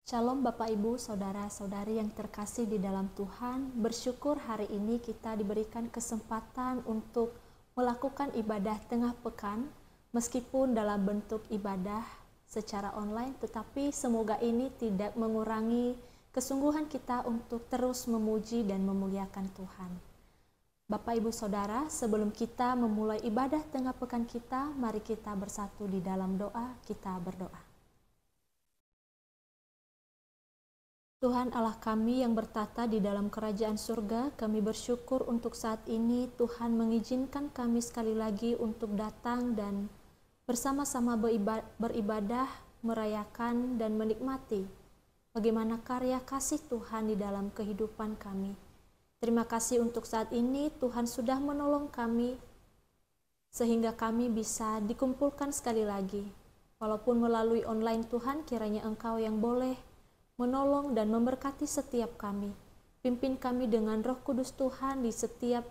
Shalom Bapak Ibu, Saudara-saudari yang terkasih di dalam Tuhan. Bersyukur hari ini kita diberikan kesempatan untuk melakukan ibadah tengah pekan, meskipun dalam bentuk ibadah secara online, tetapi semoga ini tidak mengurangi kesungguhan kita untuk terus memuji dan memuliakan Tuhan. Bapak Ibu Saudara, sebelum kita memulai ibadah tengah pekan kita, mari kita bersatu di dalam doa, kita berdoa. Tuhan Allah kami yang bertata di dalam kerajaan surga, kami bersyukur untuk saat ini Tuhan mengizinkan kami sekali lagi untuk datang dan bersama-sama beribadah, merayakan dan menikmati bagaimana karya kasih Tuhan di dalam kehidupan kami. Terima kasih untuk saat ini Tuhan sudah menolong kami sehingga kami bisa dikumpulkan sekali lagi. Walaupun melalui online Tuhan, kiranya Engkau yang boleh menolong dan memberkati setiap kami. Pimpin kami dengan Roh Kudus Tuhan di setiap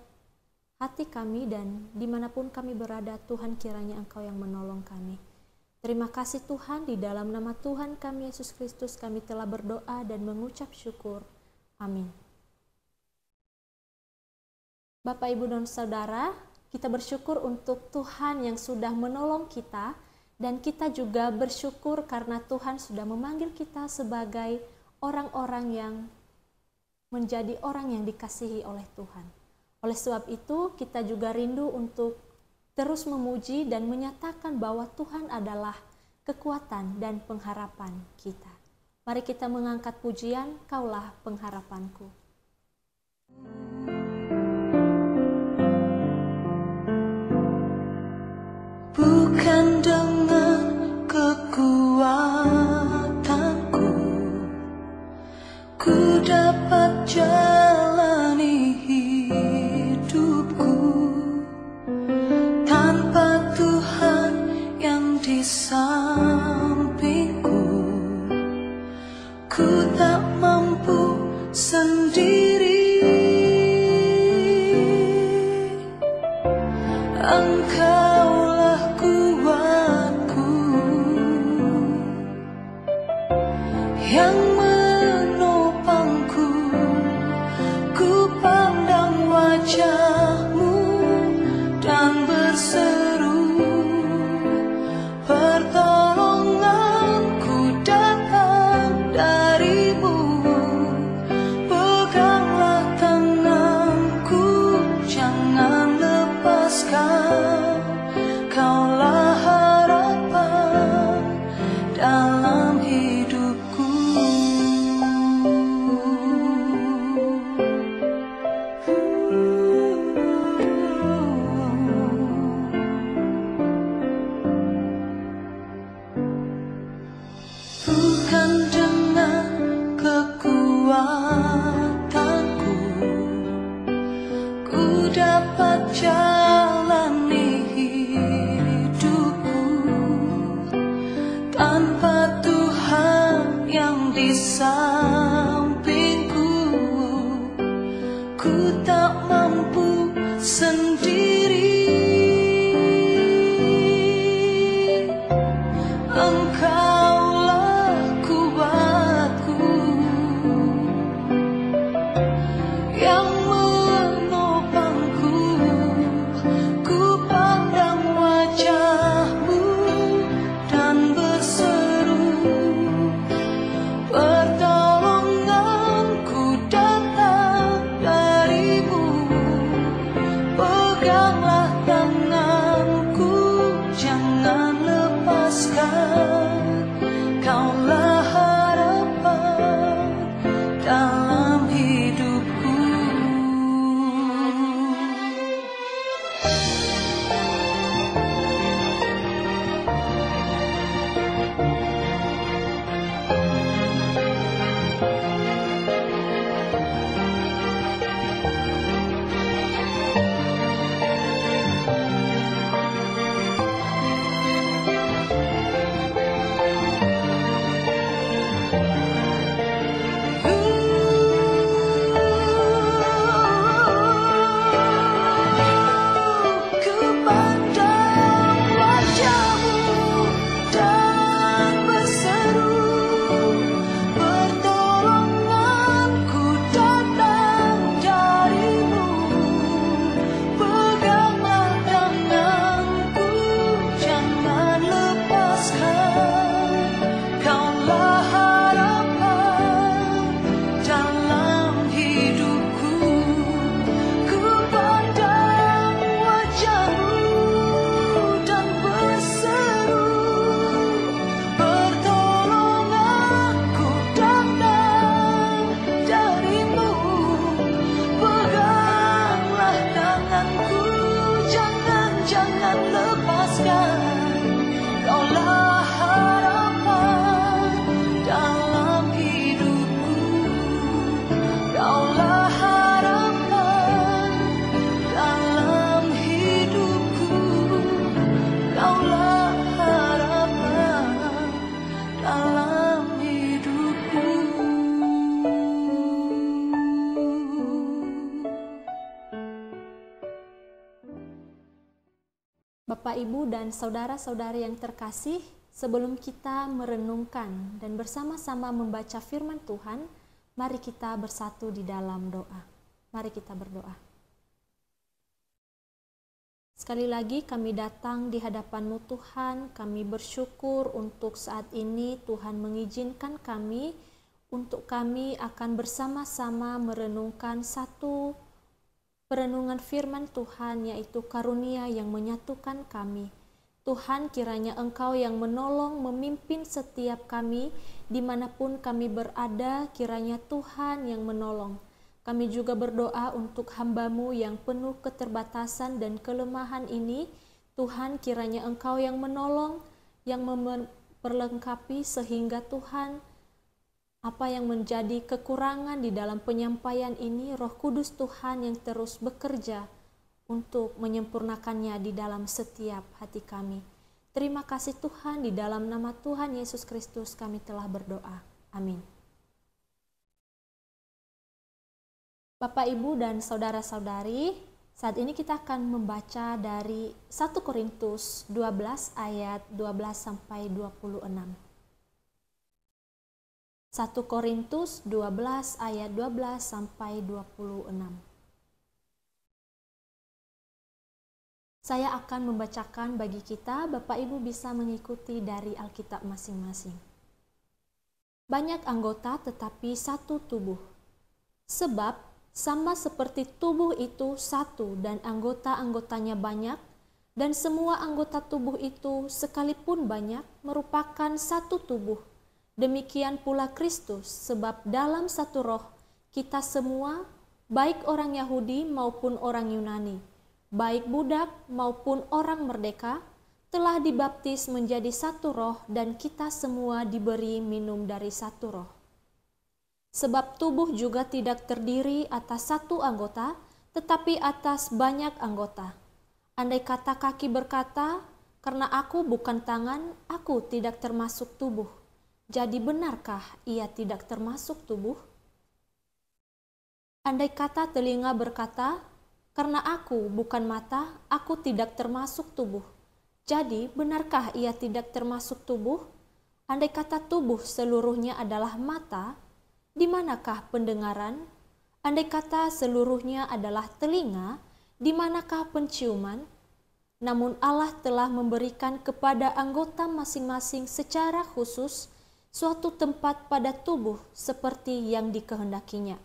hati kami dan dimanapun kami berada, Tuhan kiranya Engkau yang menolong kami. Terima kasih Tuhan, di dalam nama Tuhan kami Yesus Kristus kami telah berdoa dan mengucap syukur. Amin. Bapak, Ibu, dan Saudara, kita bersyukur untuk Tuhan yang sudah menolong kita. Dan kita juga bersyukur karena Tuhan sudah memanggil kita sebagai orang-orang yang menjadi orang yang dikasihi oleh Tuhan. Oleh sebab itu, kita juga rindu untuk terus memuji dan menyatakan bahwa Tuhan adalah kekuatan dan pengharapan kita. Mari kita mengangkat pujian, Kaulah pengharapanku. Bukan dengan kekuatanku ku dapat jalani hidupku tanpa Tuhan yang di sampingku. Ku tak mampu sendiri. Engkaulah kuatku yang menopangku. Ku pandang wajah-Mu dan berseru, pertolonganku datang dari-Mu. Peganglah tanganku, jangan lepaskan. Kaulah harapan dalam hidupku. Bapak, Ibu, dan saudara-saudari yang terkasih, sebelum kita merenungkan dan bersama-sama membaca firman Tuhan, mari kita bersatu di dalam doa. Mari kita berdoa. Sekali lagi kami datang di hadapan-Mu Tuhan, kami bersyukur untuk saat ini Tuhan mengizinkan kami untuk kami akan bersama-sama merenungkan satu perenungan firman Tuhan, yaitu karunia yang menyatukan kami. Tuhan, kiranya Engkau yang menolong, memimpin setiap kami, dimanapun kami berada, kiranya Tuhan yang menolong. Kami juga berdoa untuk hamba-Mu yang penuh keterbatasan dan kelemahan ini. Tuhan, kiranya Engkau yang menolong, yang memperlengkapi sehingga Tuhan, apa yang menjadi kekurangan di dalam penyampaian ini, Roh Kudus Tuhan yang terus bekerja untuk menyempurnakannya di dalam setiap hati kami. Terima kasih Tuhan, di dalam nama Tuhan Yesus Kristus kami telah berdoa. Amin. Bapak, Ibu, dan saudara-saudari, saat ini kita akan membaca dari 1 Korintus 12 ayat 12 sampai 26. 1 Korintus 12 ayat 12 sampai 26. Saya akan membacakan bagi kita, Bapak Ibu bisa mengikuti dari Alkitab masing-masing. Banyak anggota tetapi satu tubuh. Sebab sama seperti tubuh itu satu dan anggota-anggotanya banyak, dan semua anggota tubuh itu sekalipun banyak merupakan satu tubuh. Demikian pula Kristus, sebab dalam satu roh kita semua, baik orang Yahudi maupun orang Yunani, baik budak maupun orang merdeka, telah dibaptis menjadi satu roh, dan kita semua diberi minum dari satu roh. Sebab tubuh juga tidak terdiri atas satu anggota, tetapi atas banyak anggota. Andai kata kaki berkata, karena aku bukan tangan, aku tidak termasuk tubuh. Jadi benarkah ia tidak termasuk tubuh? Andai kata telinga berkata, karena aku bukan mata, aku tidak termasuk tubuh. Jadi benarkah ia tidak termasuk tubuh? Andai kata tubuh seluruhnya adalah mata, di manakah pendengaran? Andai kata seluruhnya adalah telinga, di manakah penciuman? Namun Allah telah memberikan kepada anggota masing-masing secara khusus suatu tempat pada tubuh seperti yang dikehendakinya.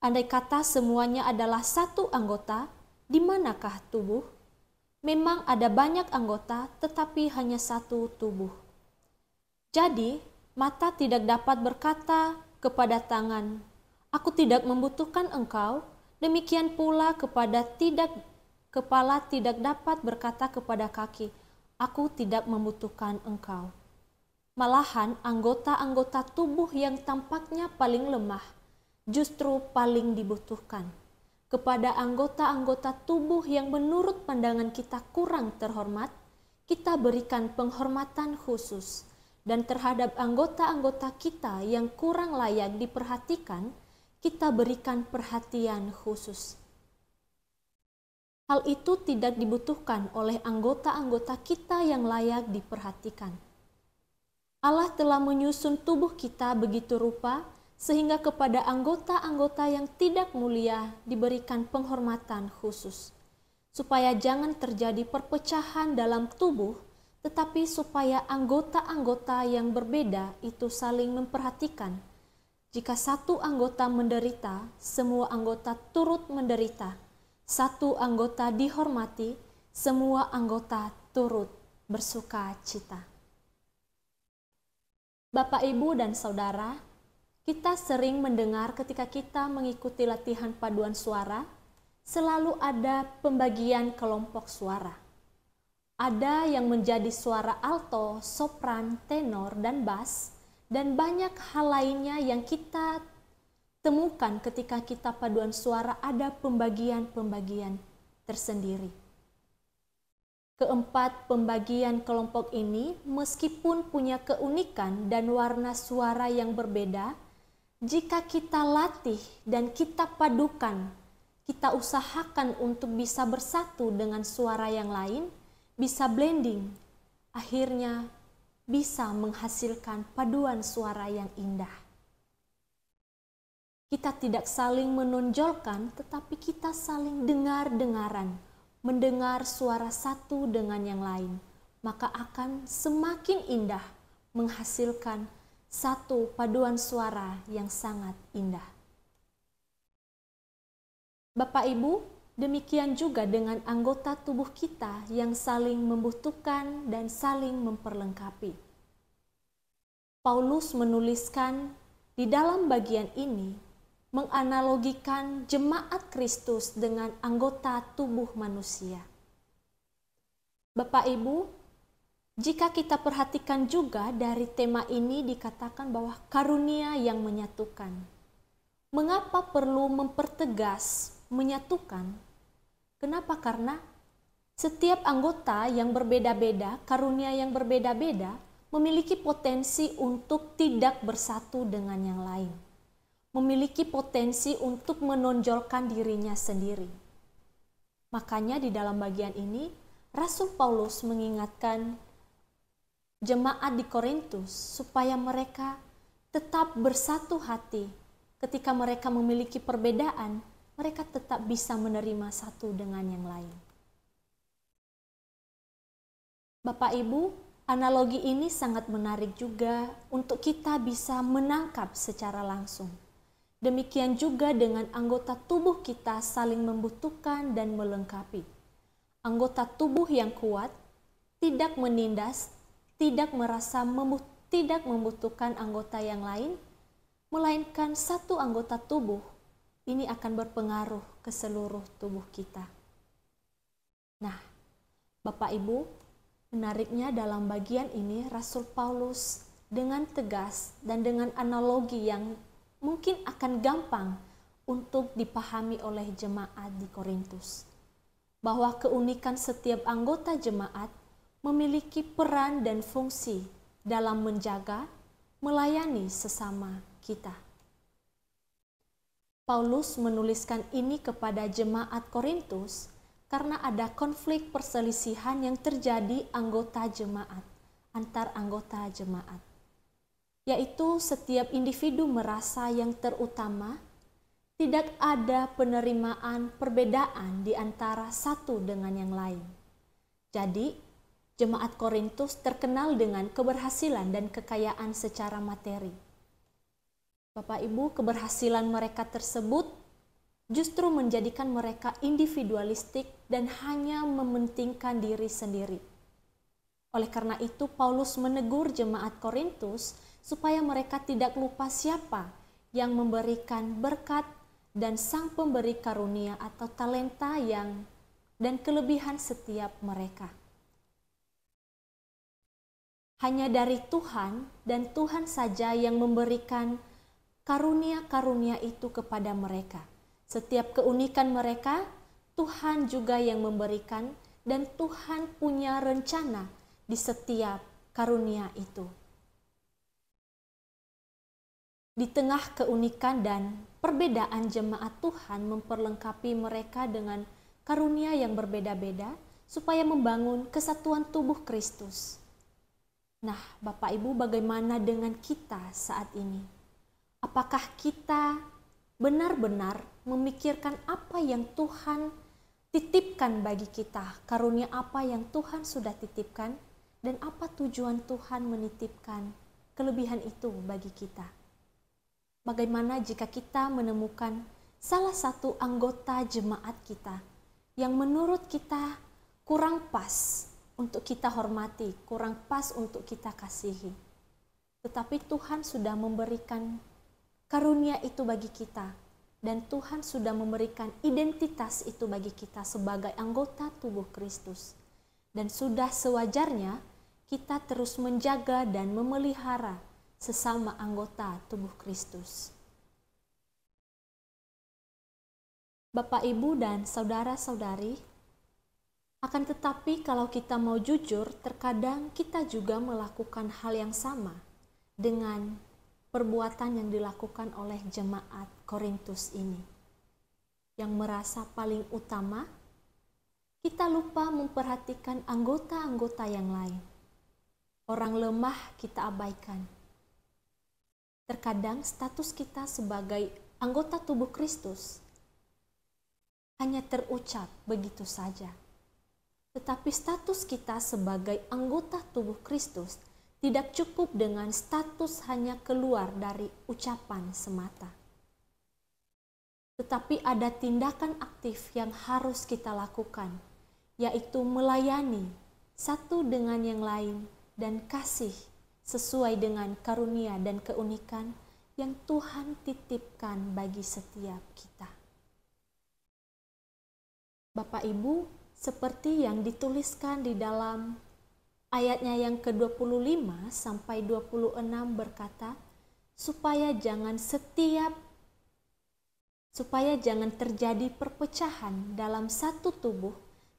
Andai kata semuanya adalah satu anggota, di manakah tubuh? Memang ada banyak anggota, tetapi hanya satu tubuh. Jadi, mata tidak dapat berkata kepada tangan, aku tidak membutuhkan engkau, demikian pula kepala tidak dapat berkata kepada kaki, aku tidak membutuhkan engkau. Malahan anggota-anggota tubuh yang tampaknya paling lemah, justru paling dibutuhkan. Kepada anggota-anggota tubuh yang menurut pandangan kita kurang terhormat, kita berikan penghormatan khusus. Dan terhadap anggota-anggota kita yang kurang layak diperhatikan, kita berikan perhatian khusus. Hal itu tidak dibutuhkan oleh anggota-anggota kita yang layak diperhatikan. Allah telah menyusun tubuh kita begitu rupa, sehingga kepada anggota-anggota yang tidak mulia diberikan penghormatan khusus. Supaya jangan terjadi perpecahan dalam tubuh, tetapi supaya anggota-anggota yang berbeda itu saling memperhatikan. Jika satu anggota menderita, semua anggota turut menderita. Satu anggota dihormati, semua anggota turut bersuka cita. Bapak, Ibu, dan Saudara, kita sering mendengar ketika kita mengikuti latihan paduan suara, selalu ada pembagian kelompok suara. Ada yang menjadi suara alto, sopran, tenor, dan bass, dan banyak hal lainnya yang kita temukan ketika kita paduan suara ada pembagian-pembagian tersendiri. Keempat pembagian kelompok ini meskipun punya keunikan dan warna suara yang berbeda, jika kita latih dan kita padukan, kita usahakan untuk bisa bersatu dengan suara yang lain, bisa blending, akhirnya bisa menghasilkan paduan suara yang indah. Kita tidak saling menonjolkan, tetapi kita saling dengar-dengaran, mendengar suara satu dengan yang lain, maka akan semakin indah menghasilkan satu paduan suara yang sangat indah. Bapak Ibu, demikian juga dengan anggota tubuh kita yang saling membutuhkan dan saling memperlengkapi. Paulus menuliskan di dalam bagian ini menganalogikan jemaat Kristus dengan anggota tubuh manusia. Bapak Ibu, jika kita perhatikan juga dari tema ini dikatakan bahwa karunia yang menyatukan. Mengapa perlu mempertegas menyatukan? Kenapa? Karena setiap anggota yang berbeda-beda, karunia yang berbeda-beda, memiliki potensi untuk tidak bersatu dengan yang lain. Memiliki potensi untuk menonjolkan dirinya sendiri. Makanya di dalam bagian ini, Rasul Paulus mengingatkan jemaat di Korintus supaya mereka tetap bersatu hati. Ketika mereka memiliki perbedaan, mereka tetap bisa menerima satu dengan yang lain. Bapak Ibu, analogi ini sangat menarik juga untuk kita bisa menangkap secara langsung. Demikian juga dengan anggota tubuh kita saling membutuhkan dan melengkapi. Anggota tubuh yang kuat tidak menindas, tidak membutuhkan anggota yang lain, melainkan satu anggota tubuh ini akan berpengaruh ke seluruh tubuh kita. Nah, Bapak Ibu, menariknya dalam bagian ini Rasul Paulus dengan tegas dan dengan analogi yang mungkin akan gampang untuk dipahami oleh jemaat di Korintus. Bahwa keunikan setiap anggota jemaat memiliki peran dan fungsi dalam menjaga, melayani sesama kita. Paulus menuliskan ini kepada jemaat Korintus karena ada konflik perselisihan yang terjadi antar anggota jemaat. Yaitu setiap individu merasa yang terutama, tidak ada penerimaan perbedaan di antara satu dengan yang lain. Jadi, jemaat Korintus terkenal dengan keberhasilan dan kekayaan secara materi. Bapak Ibu, keberhasilan mereka tersebut justru menjadikan mereka individualistik dan hanya mementingkan diri sendiri. Oleh karena itu, Paulus menegur jemaat Korintus supaya mereka tidak lupa siapa yang memberikan berkat dan sang pemberi karunia atau talenta dan kelebihan setiap mereka. Hanya dari Tuhan dan Tuhan saja yang memberikan karunia-karunia itu kepada mereka. Setiap keunikan mereka, Tuhan juga yang memberikan dan Tuhan punya rencana di setiap karunia itu. Di tengah keunikan dan perbedaan jemaat Tuhan memperlengkapi mereka dengan karunia yang berbeda-beda supaya membangun kesatuan tubuh Kristus. Nah, Bapak Ibu, bagaimana dengan kita saat ini? Apakah kita benar-benar memikirkan apa yang Tuhan titipkan bagi kita? Karunia apa yang Tuhan sudah titipkan? Dan apa tujuan Tuhan menitipkan kelebihan itu bagi kita? Bagaimana jika kita menemukan salah satu anggota jemaat kita yang menurut kita kurang pas untuk kita hormati, kurang pas untuk kita kasihi. Tetapi Tuhan sudah memberikan karunia itu bagi kita dan Tuhan sudah memberikan identitas itu bagi kita sebagai anggota tubuh Kristus. Dan sudah sewajarnya kita terus menjaga dan memelihara sesama anggota tubuh Kristus. Bapak, Ibu, dan saudara-saudari, akan tetapi kalau kita mau jujur, terkadang kita juga melakukan hal yang sama dengan perbuatan yang dilakukan oleh jemaat Korintus ini. Yang merasa paling utama, kita lupa memperhatikan anggota-anggota yang lain. Orang lemah kita abaikan. Terkadang status kita sebagai anggota tubuh Kristus hanya terucap begitu saja. Tetapi status kita sebagai anggota tubuh Kristus tidak cukup dengan status hanya keluar dari ucapan semata. Tetapi ada tindakan aktif yang harus kita lakukan, yaitu melayani satu dengan yang lain dan kasih sesuai dengan karunia dan keunikan yang Tuhan titipkan bagi setiap kita. Bapak Ibu, seperti yang dituliskan di dalam ayatnya yang ke-25 sampai 26 berkata, supaya jangan terjadi perpecahan dalam satu tubuh,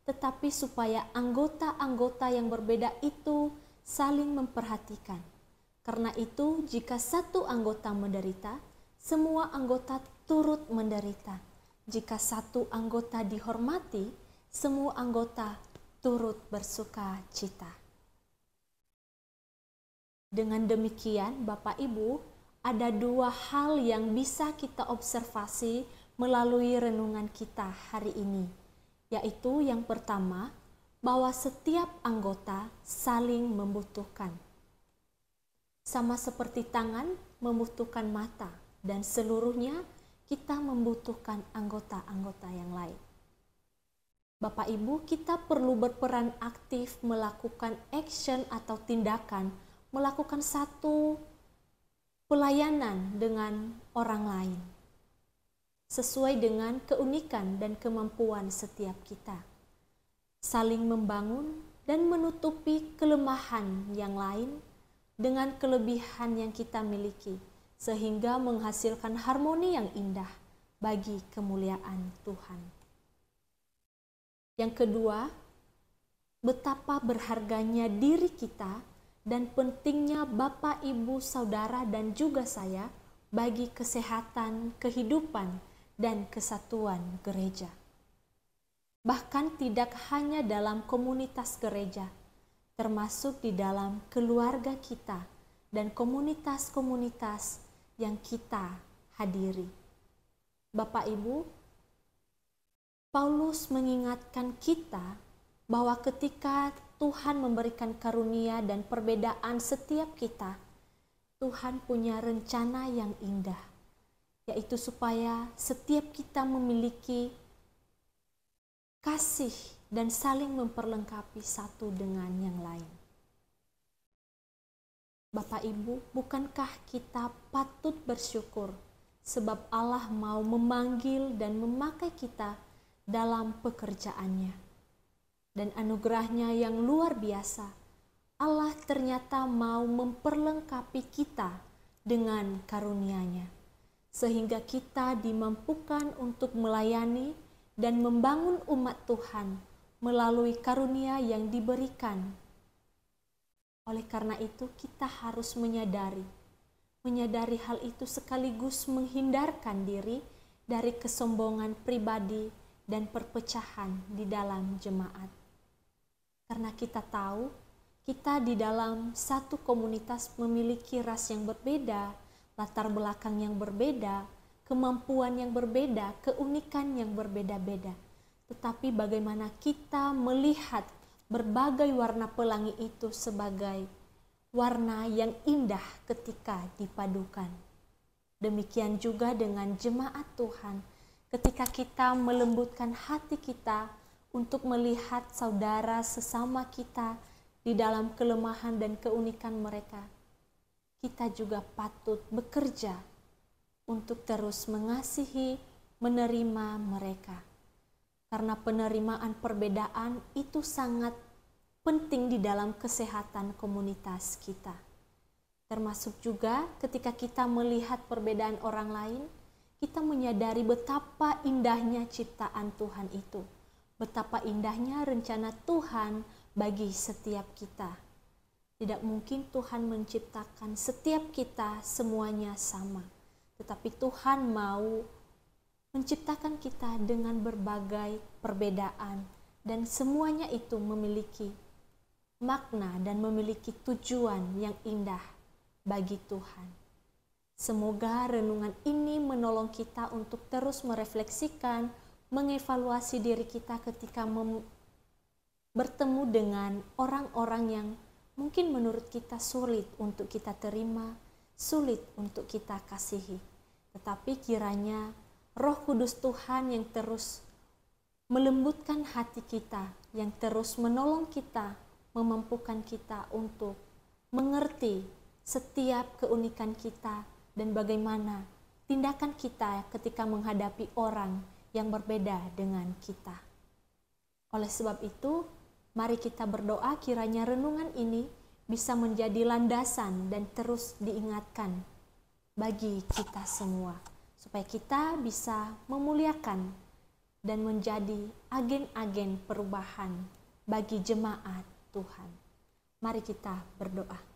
tetapi supaya anggota-anggota yang berbeda itu saling memperhatikan. Karena itu, jika satu anggota menderita, semua anggota turut menderita. Jika satu anggota dihormati, semua anggota turut bersuka cita. Dengan demikian, Bapak Ibu, ada dua hal yang bisa kita observasi melalui renungan kita hari ini, yaitu yang pertama, bahwa setiap anggota saling membutuhkan. Sama seperti tangan membutuhkan mata, dan seluruhnya kita membutuhkan anggota-anggota yang lain. Bapak Ibu, kita perlu berperan aktif melakukan action atau tindakan, melakukan satu pelayanan dengan orang lain, sesuai dengan keunikan dan kemampuan setiap kita. Saling membangun dan menutupi kelemahan yang lain dengan kelebihan yang kita miliki, sehingga menghasilkan harmoni yang indah bagi kemuliaan Tuhan. Yang kedua, betapa berharganya diri kita dan pentingnya Bapak, Ibu, Saudara, dan juga saya bagi kesehatan, kehidupan, dan kesatuan gereja. Bahkan tidak hanya dalam komunitas gereja, termasuk di dalam keluarga kita dan komunitas-komunitas yang kita hadiri. Bapak Ibu, Paulus mengingatkan kita bahwa ketika Tuhan memberikan karunia dan perbedaan setiap kita, Tuhan punya rencana yang indah, yaitu supaya setiap kita memiliki kasih dan saling memperlengkapi satu dengan yang lain. Bapak Ibu, bukankah kita patut bersyukur sebab Allah mau memanggil dan memakai kita dalam pekerjaannya. Dan anugerahnya yang luar biasa, Allah ternyata mau memperlengkapi kita dengan karunia-Nya, sehingga kita dimampukan untuk melayani dan membangun umat Tuhan melalui karunia yang diberikan. Oleh karena itu, kita harus menyadari hal itu sekaligus menghindarkan diri dari kesombongan pribadi dan perpecahan di dalam jemaat. Karena kita tahu, kita di dalam satu komunitas memiliki ras yang berbeda, latar belakang yang berbeda, kemampuan yang berbeda, keunikan yang berbeda-beda. Tetapi bagaimana kita melihat berbagai warna pelangi itu sebagai warna yang indah ketika dipadukan. Demikian juga dengan jemaat Tuhan, ketika kita melembutkan hati kita untuk melihat saudara sesama kita di dalam kelemahan dan keunikan mereka, kita juga patut bekerja untuk terus mengasihi, menerima mereka. Karena penerimaan perbedaan itu sangat penting di dalam kesehatan komunitas kita. Termasuk juga ketika kita melihat perbedaan orang lain, kita menyadari betapa indahnya ciptaan Tuhan itu. Betapa indahnya rencana Tuhan bagi setiap kita. Tidak mungkin Tuhan menciptakan setiap kita semuanya sama. Tetapi Tuhan mau menciptakan kita dengan berbagai perbedaan Dan semuanya itu memiliki makna dan memiliki tujuan yang indah bagi Tuhan. Semoga renungan ini menolong kita untuk terus merefleksikan, mengevaluasi diri kita ketika bertemu dengan orang-orang yang mungkin menurut kita sulit untuk kita terima, sulit untuk kita kasihi. Tetapi kiranya Roh Kudus Tuhan yang terus melembutkan hati kita, yang terus menolong kita, memampukan kita untuk mengerti setiap keunikan kita dan bagaimana tindakan kita ketika menghadapi orang yang berbeda dengan kita. Oleh sebab itu, mari kita berdoa kiranya renungan ini bisa menjadi landasan dan terus diingatkan bagi kita semua, supaya kita bisa memuliakan dan menjadi agen-agen perubahan bagi jemaat Tuhan. Mari kita berdoa.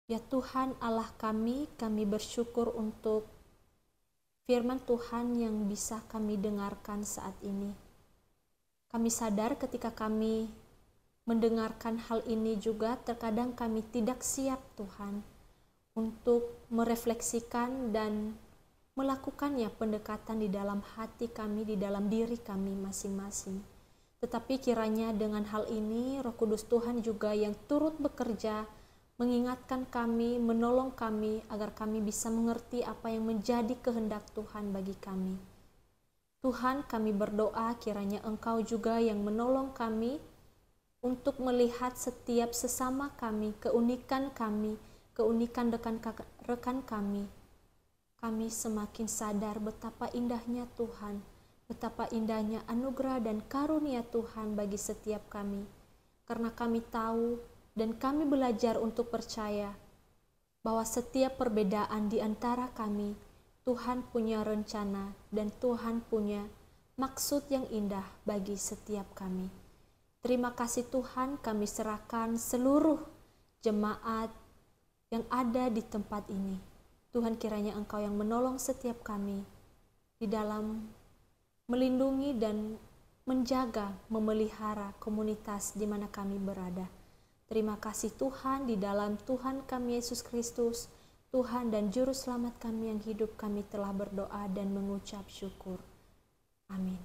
Ya Tuhan Allah kami bersyukur untuk firman Tuhan yang bisa kami dengarkan saat ini. Kami sadar ketika kami mendengarkan hal ini juga terkadang kami tidak siap Tuhan untuk merefleksikan dan melakukannya pendekatan di dalam hati kami, di dalam diri kami masing-masing. Tetapi kiranya dengan hal ini Roh Kudus Tuhan juga yang turut bekerja mengingatkan kami, menolong kami agar kami bisa mengerti apa yang menjadi kehendak Tuhan bagi kami. Tuhan, kami berdoa kiranya Engkau juga yang menolong kami untuk melihat setiap sesama kami, keunikan rekan kami. Kami semakin sadar betapa indahnya Tuhan, betapa indahnya anugerah dan karunia Tuhan bagi setiap kami. Karena kami tahu dan kami belajar untuk percaya bahwa setiap perbedaan di antara kami, Tuhan punya rencana dan Tuhan punya maksud yang indah bagi setiap kami. Terima kasih Tuhan, kami serahkan seluruh jemaat yang ada di tempat ini. Tuhan, kiranya Engkau yang menolong setiap kami di dalam melindungi dan menjaga, memelihara komunitas di mana kami berada. Terima kasih Tuhan, di dalam Tuhan kami Yesus Kristus, Tuhan dan Juru Selamat kami yang hidup, kami telah berdoa dan mengucap syukur. Amin.